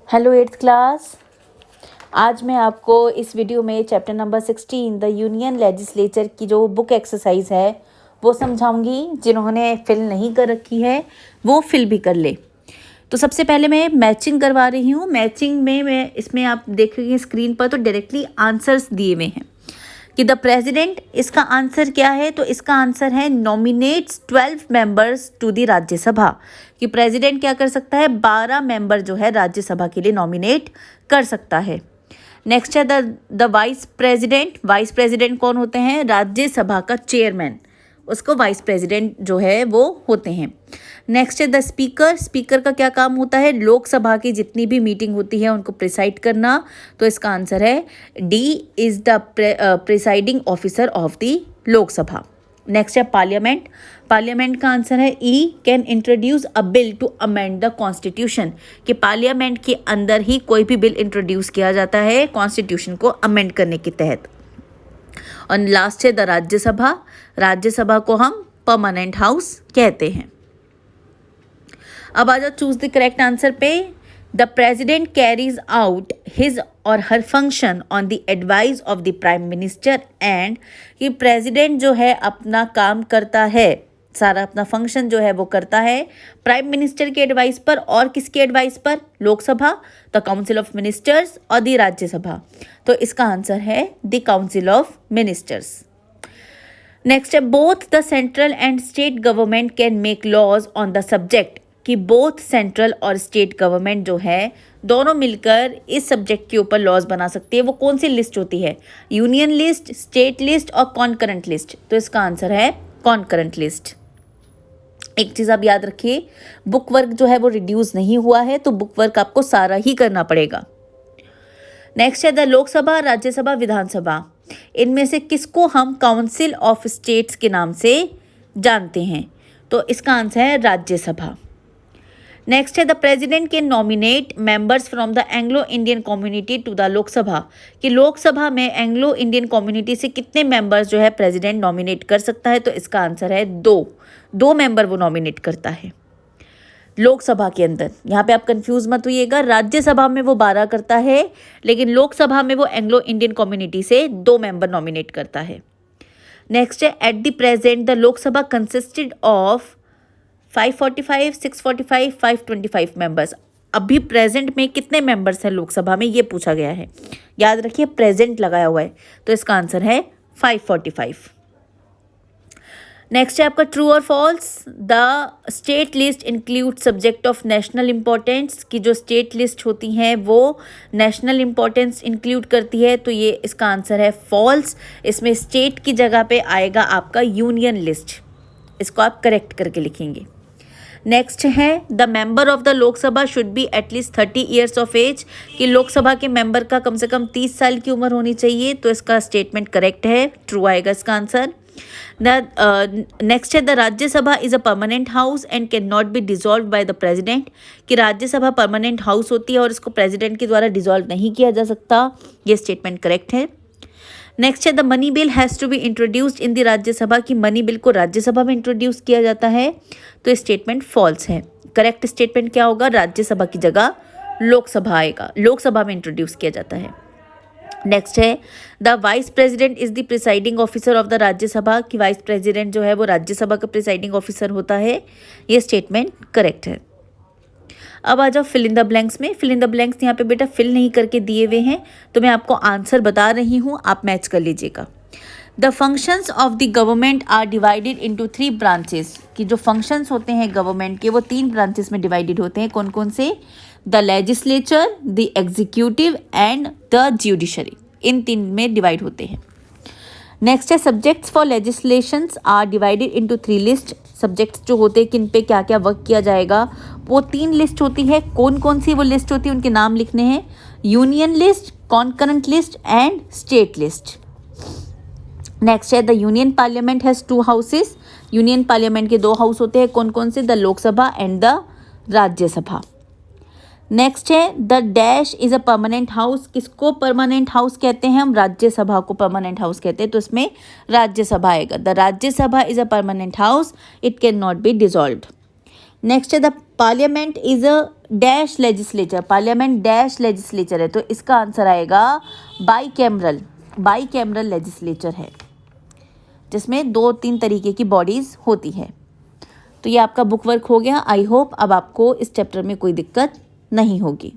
Hello eighth class. आज मैं आपको इस वीडियो में chapter number 16 the union legislature की जो बुक एक्सरसाइज है वो समझाऊंगी। जिन्होंने फिल नहीं कर रखी है वो फिल भी कर ले। तो सबसे पहले मैं मैचिंग करवा रही हूँ। मैचिंग में मैं इसमें आप देखेंगे स्क्रीन पर तो डायरेक्टली आंसर्स दिए हुए हैं कि द प्रेसिडेंट, इसका आंसर क्या है? तो इसका आंसर है nominates 12 members to the Rajya Sabha. कि प्रेसिडेंट क्या कर सकता है? 12 मेंबर जो है राज्यसभा के लिए नॉमिनेट कर सकता है। नेक्स्ट है the vice president. Vice president कौन होते हैं? राज्यसभा का चेयरमैन, उसको वाइस प्रेसिडेंट जो है वो होते हैं। नेक्स्ट है द स्पीकर। स्पीकर का क्या काम होता है? लोकसभा की जितनी भी मीटिंग होती है उनको प्रिसाइड करना। तो इसका आंसर है D is the presiding officer of the Lok Sabha. Next है पार्लियामेंट। पार्लियामेंट का आंसर है E can introduce a bill to amend the constitution. कि पार्लियामेंट के अंदर ही कोई भी बिल इंट्रोड्यूस किया जाता है कॉन्स्टिट्यूशन को अमेंड करने के तहत। और लास्ट है द राज्यसभा। राज्यसभा को हम परमानेंट हाउस कहते हैं। अब आ जाओ चूज द करेक्ट आंसर पे। The president carries out his और her function on the advice of the prime minister and. कि प्रेसिडेंट जो है अपना काम करता है, सारा अपना फंक्शन जो है वो करता है प्राइम मिनिस्टर के एडवाइस पर। और किसके एडवाइस पर? Lok Sabha, the council of ministers और द राज्यसभा। तो इसका आंसर है the council of ministers. Next है both the central and state government can make laws on the subject. कि बोथ सेंट्रल और स्टेट गवर्नमेंट जो है दोनों मिलकर इस सब्जेक्ट के ऊपर लॉज बना सकती है। वो कौन सी लिस्ट होती है? यूनियन लिस्ट, स्टेट लिस्ट और कॉन्करेंट लिस्ट। तो इसका आंसर है कॉन्करेंट लिस्ट। एक चीज़ आप याद रखिए, बुक वर्क जो है वो रिड्यूस नहीं हुआ है, तो बुक वर्क आपको सारा ही करना पड़ेगा। नेक्स्ट है द लोकसभा, राज्यसभा, विधानसभा। इनमें से किसको हम काउंसिल ऑफ स्टेट्स के नाम से जानते हैं? तो इसका आंसर है राज्यसभा। नेक्स्ट है the president can nominate members from the Anglo Indian community to the Lok Sabha. कि लोकसभा में एंग्लो इंडियन कम्युनिटी से कितने मेंबर्स जो है प्रेसिडेंट नॉमिनेट कर सकता है? तो इसका आंसर है दो मेंबर वो नॉमिनेट करता है लोकसभा के अंदर। यहाँ पे आप कंफ्यूज मत होइएगा, राज्यसभा में वो 12 करता है, लेकिन लोकसभा में वो एंग्लो इंडियन कम्युनिटी से 2 मेंबर नॉमिनेट करता है। नेक्स्ट है at the present the Lok Sabha consisted of 545, 645, 525 members. अभी प्रेजेंट में कितने मेंबर्स हैं लोकसभा में, ये पूछा गया है। याद रखिए प्रेजेंट लगाया हुआ है, तो इसका आंसर है 545। नेक्स्ट है आपका ट्रू और false. The state list include subject of national importance. की जो स्टेट लिस्ट होती हैं वो नेशनल इंपॉर्टेंस इंक्लूड करती है, तो ये इसका आंसर है फॉल्स। इसमें स्टेट की जगह पे आएगा आपका यूनियन लिस्ट। इसको आप करेक्ट करके लिखेंगे। नेक्स्ट है the member of the Lok Sabha should be at least 30 years of age. कि लोकसभा के मेंबर का कम से कम 30 साल की उम्र होनी चाहिए, तो इसका स्टेटमेंट करेक्ट है, ट्रू आएगा इसका आंसर। नेक्स्ट है the Rajya Sabha is a permanent house and can not B dissolve by the president. कि राज्यसभा परमानेंट हाउस होती है और इसको प्रेसिडेंट के द्वारा डिसॉल्व नहीं किया जा सकता, ये स्टेटमेंट करेक्ट है। नेक्स्ट है the money bill has to be introduced in the Rajya Sabha. की मनी बिल को राज्यसभा में इंट्रोड्यूस किया जाता है, तो स्टेटमेंट फॉल्स है। करेक्ट स्टेटमेंट क्या होगा? राज्यसभा की जगह लोकसभा आएगा, लोकसभा में इंट्रोड्यूस किया जाता है। नेक्स्ट है the vice president is the presiding officer of the Rajya Sabha. की वाइस प्रेसिडेंट जो है वो राज्यसभा का प्रिसाइडिंग ऑफिसर होता है, ये स्टेटमेंट करेक्ट है। अब आ जाओ फिल इन द ब्लैंक्स में। फिल इन द ब्लैंक्स यहाँ पे बेटा फिल नहीं करके दिए हुए हैं, तो मैं आपको आंसर बता रही हूँ, आप मैच कर लीजिएगा। The functions of the government are divided into 3 branches. कि जो फंक्शंस होते हैं गवर्नमेंट के वो 3 ब्रांचेस में डिवाइडेड होते हैं। कौन कौन से? The legislature, the executive and the judiciary. इन 3 में डिवाइड होते हैं। नेक्स्ट है subjects for legislations are divided into 3 list. Subjects जो होते हैं किन पे क्या क्या वर्क किया जाएगा, वो 3 लिस्ट होती है। कौन कौन सी वो लिस्ट होती है उनके नाम लिखने हैं। Union list, concurrent list and state list. Next है the union parliament has 2 houses. Union parliament के 2 हाउस होते हैं। कौन कौन से? The Lok Sabha and the Rajya Sabha. Next है the dash is a permanent house. किसको परमानेंट हाउस कहते हैं हम? राज्यसभा को परमानेंट हाउस कहते हैं, तो इसमें राज्यसभा आएगा। The Rajya Sabha is a permanent house, it can not be dissolved. Next है the parliament is a dash legislature, parliament dash legislature है, तो इसका आंसर आएगा बाईकैमरल, बाईकैमरल लेजिस्लेचर है, जिसमें 2-3 तरीके की बॉडीज होती है। तो ये आपका बुक वर्क हो गया। आई होप अब आपको इस चैप्टर में कोई दिक्कत नहीं होगी।